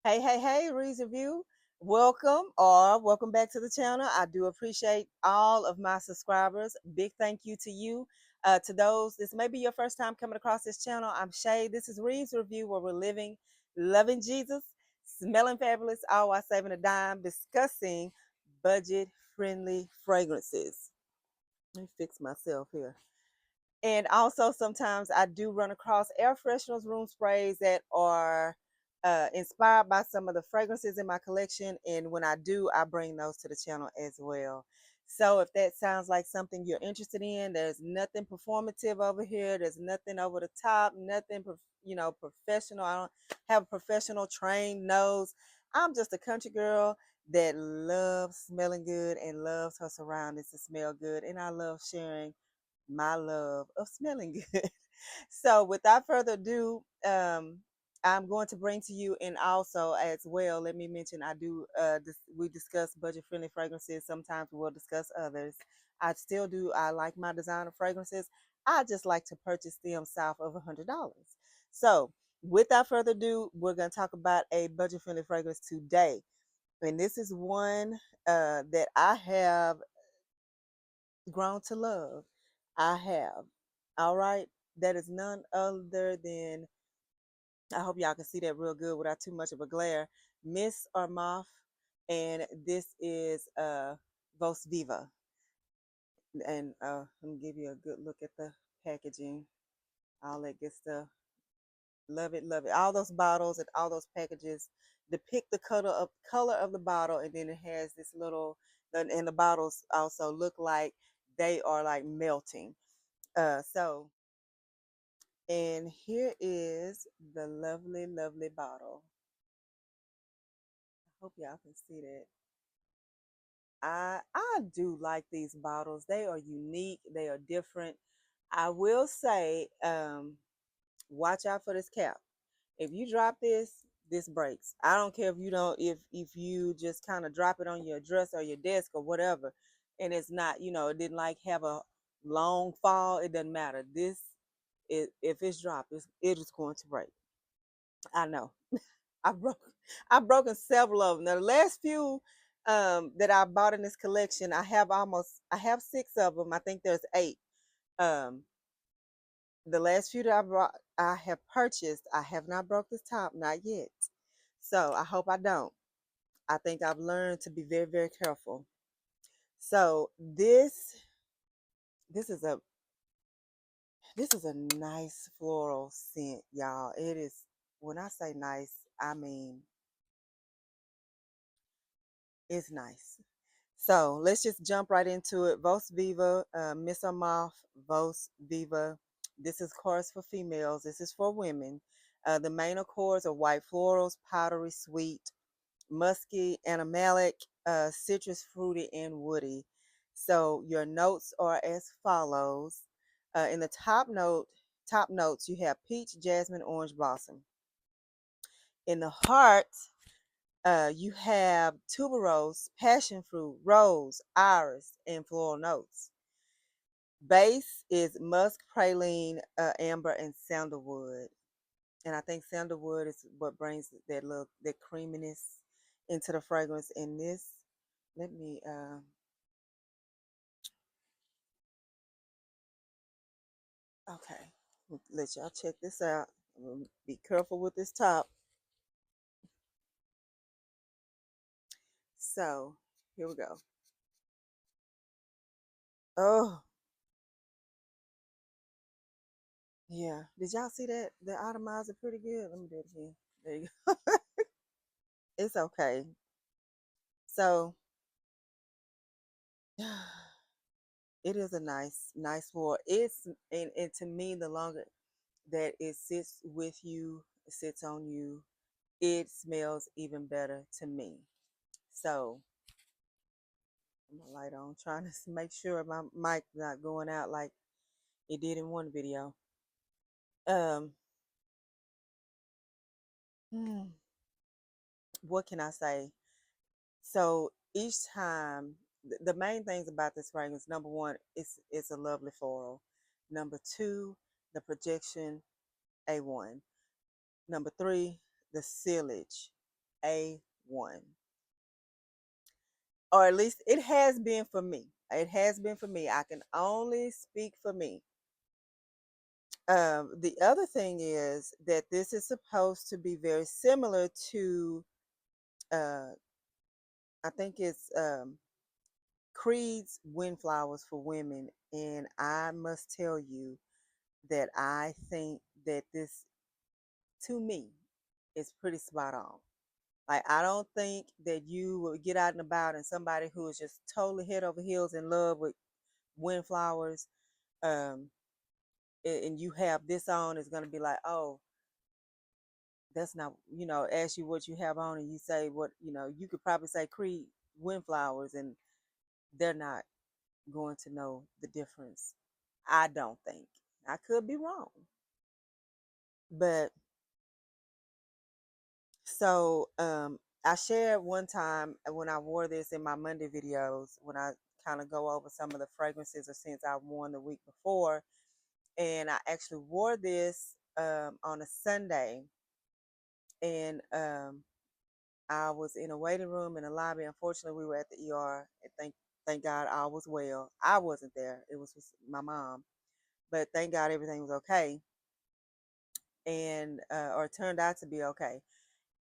Hey, Reads Review. Welcome back to the channel. I do appreciate all of my subscribers. Big thank you to you. To those, this may be your first time coming across this channel. I'm Shay. This is Reads Review, where we're living, loving Jesus, smelling fabulous, all while saving a dime, discussing budget friendly fragrances. Let me fix myself here. And also, sometimes I do run across air fresheners, room sprays that are inspired by some of the fragrances in my collection. And when I do, I bring those to the channel as well. So if that sounds like something you're interested in, there's nothing performative over here. There's nothing over the top, nothing, professional. I don't have a professional trained nose. I'm just a country girl that loves smelling good and loves her surroundings to smell good. And I love sharing my love of smelling good. So, without further ado, I'm going to bring to you, and also as well, let me mention I do. We discuss budget-friendly fragrances. Sometimes we will discuss others. I still do. I like my designer fragrances. I just like to purchase them south of $100. So, without further ado, we're going to talk about a budget-friendly fragrance today, and this is one that I have grown to love. I have. All right. That is none other than, I hope y'all can see that real good without too much of a glare. Miss Armaf. And this is Voce Viva. And let me give you a good look at the packaging. All that good stuff. Love it, love it. All those bottles and all those packages depict the color of the bottle, and then it has this little, and the bottles also look like they are like melting. So, and here is the lovely, lovely bottle. I hope y'all can see that. I do like these bottles. They are unique. They are different. I will say, watch out for this cap. If you drop this, this breaks. I don't care if you don't, if you just kind of drop it on your dresser or your desk or whatever, and it's not, it didn't like have a long fall. It doesn't matter. This, if it's dropped, it is going to break. I know. I broke I've broken several of them. Now, the last few that I bought in this collection, I have six of them. I think there's eight. Um, the last few that I have purchased, I have not broke this top, not yet. So I hope I don't. I think I've learned to be very, very careful. So this is a this is a nice floral scent, y'all. It is, when I say nice, I mean it's nice. So let's just jump right into it. Voce Viva, Miss Armaf, Voce Viva. This is, of course, for females. This is for women. The main accords are white florals, powdery sweet, musky, animalic, citrus fruity, and woody. So your notes are as follows. In the top notes, you have peach, jasmine, orange blossom. In the heart, you have tuberose, passionfruit, rose, iris, and floral notes. Base is musk, praline, amber, and sandalwood. And I think sandalwood is what brings that creaminess into the fragrance. In this, let me okay, let y'all check this out. Be careful with this top. So here we go. Oh yeah, did y'all see that? The atomizer pretty good. Let me do it again. There you go. It's okay. So it is a nice floor. It's, and to me, the longer that it sits with you, sits on you, it smells even better to me. So I'm gonna light on, trying to make sure my mic not going out like it did in one video. Um, hmm, what can I say? So each time, the main things about this fragrance, number one, it's a lovely floral. Number two, the projection, A1. Number three, the sillage, A1. Or at least it has been for me. It has been for me. I can only speak for me. The other thing is that this is supposed to be very similar to, uh, I think it's Creed's Windflowers for Women. And I must tell you that I think that this, to me, is pretty spot on. Like, I don't think that you would get out and about and somebody who is just totally head over heels in love with Windflowers, um, and you have this on, is going to be like, oh, that's not, ask you what you have on, and you say what, you could probably say Creed Windflowers, and they're not going to know the difference. I don't think. I could be wrong. But so I shared one time when I wore this in my Monday videos, when I kind of go over some of the fragrances or scents I worn the week before. And I actually wore this on a Sunday. And I was in a waiting room in a lobby. Unfortunately, we were at the ER. And thank God all was well. I wasn't there. It was with my mom. But thank God everything was okay. And or turned out to be okay.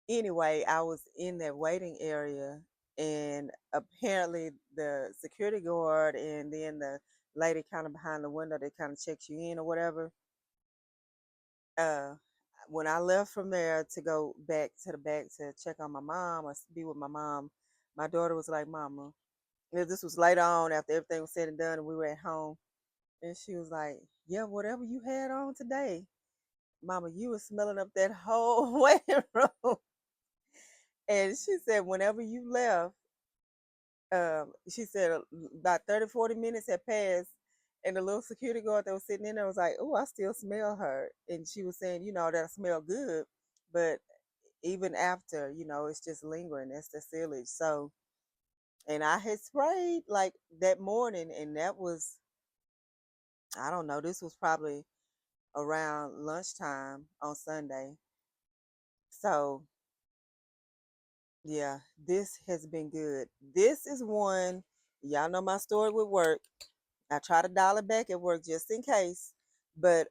Anyway, I was in that waiting area, and apparently the security guard and then the lady kind of behind the window that kind of checks you in or whatever. Uh, when I left from there to go back to the back to check on my mom or be with my mom, my daughter was like, "Mama," this was later on after everything was said and done, and we were at home, and she was like, "Yeah, whatever you had on today, Mama, you was smelling up that whole waiting room." And she said, whenever you left, she said about 30, 40 minutes had passed, and the little security guard that was sitting in there was like, "Oh, I still smell her." And she was saying, that I smell good, but even after, it's just lingering. That's the silage. So, and I had sprayed like that morning, and that was, I don't know, this was probably around lunchtime on Sunday. So, yeah, this has been good. This is one, y'all know my story with work. I try to dial it back at work just in case. But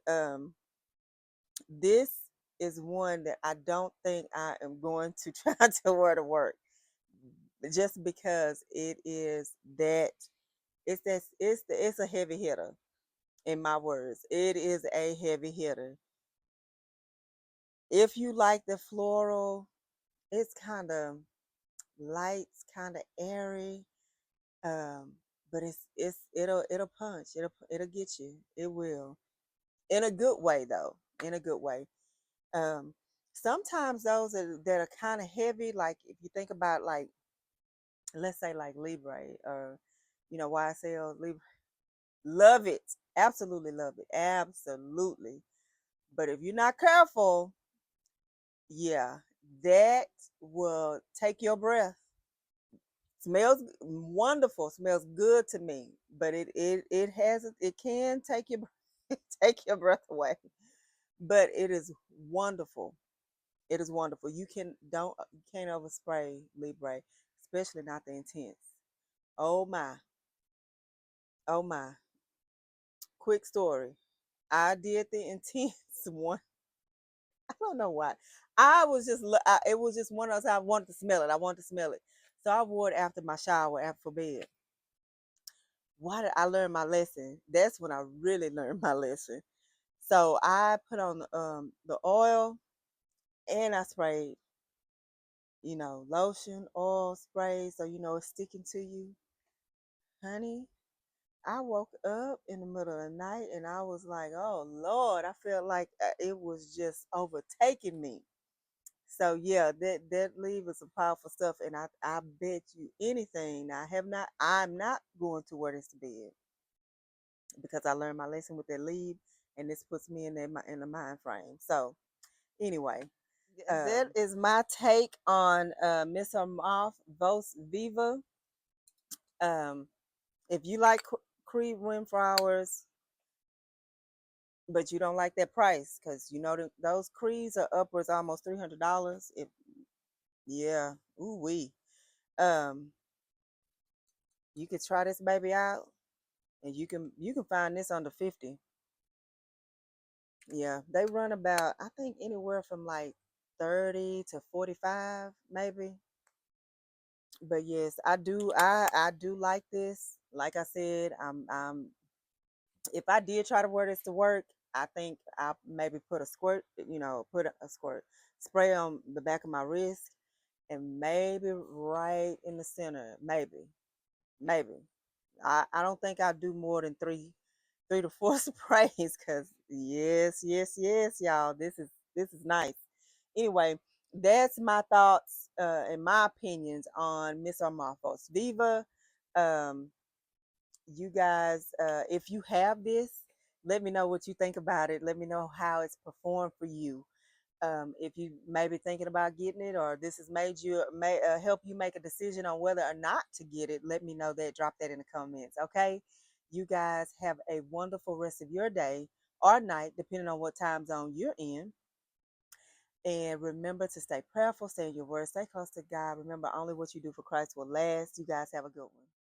this is one that I don't think I am going to try to wear to work. Just because it is that it's a heavy hitter, in my words. It is a heavy hitter. If you like the floral, it's kind of light, kind of airy. Um, but it'll punch. It'll get you. It will. In a good way though. In a good way. Um, Sometimes those that are kind of heavy, like if you think about, like, let's say like Libre or YSL Libre, love it. Absolutely love it. Absolutely. But if you're not careful, yeah, that will take your breath. Smells wonderful, smells good to me, but it can take your take your breath away. But it is wonderful. It is wonderful. You can't overspray Libre, especially not the intense. Oh my, oh my. Quick story. I did the intense one. I don't know why. It was just one of those. I wanted to smell it. I wanted to smell it. So I wore it after my shower, after bed. Why did I learn my lesson? That's when I really learned my lesson. So I put on the oil, and I sprayed, lotion, oil, spray, so it's sticking to you. Honey, I woke up in the middle of the night and I was like, oh Lord, I felt like it was just overtaking me. So yeah, that leave is some powerful stuff, and I bet you anything. I'm not going to wear this to bed, because I learned my lesson with that leave, and this puts me in the mind frame. So anyway, that is my take on Miss Armaf Voce Viva. Um, if you like Creed Windflowers, but you don't like that price, because those Creeds are upwards almost $300. If Yeah. Ooh wee. Um, you could try this baby out, and you can find this under 50. Yeah, they run about, I think, anywhere from like 30 to 45 maybe. But yes, I do like this. Like I said, I'm if I did try to wear this to work, I think I maybe put a squirt, put a squirt spray on the back of my wrist, and maybe right in the center, maybe. I don't think I'll do more than three to four sprays, because yes, yes, yes, y'all, this is nice. Anyway, that's my thoughts and my opinions on Miss Armaf Voce Viva. Um, you guys, if you have this, let me know what you think about it. Let me know how it's performed for you. If you may be thinking about getting it, or this has made you may help you make a decision on whether or not to get it, let me know that. Drop that in the comments. Okay, you guys have a wonderful rest of your day or night, depending on what time zone you're in. And remember to stay prayerful, stay in your word, stay close to God. Remember, only what you do for Christ will last. You guys have a good one.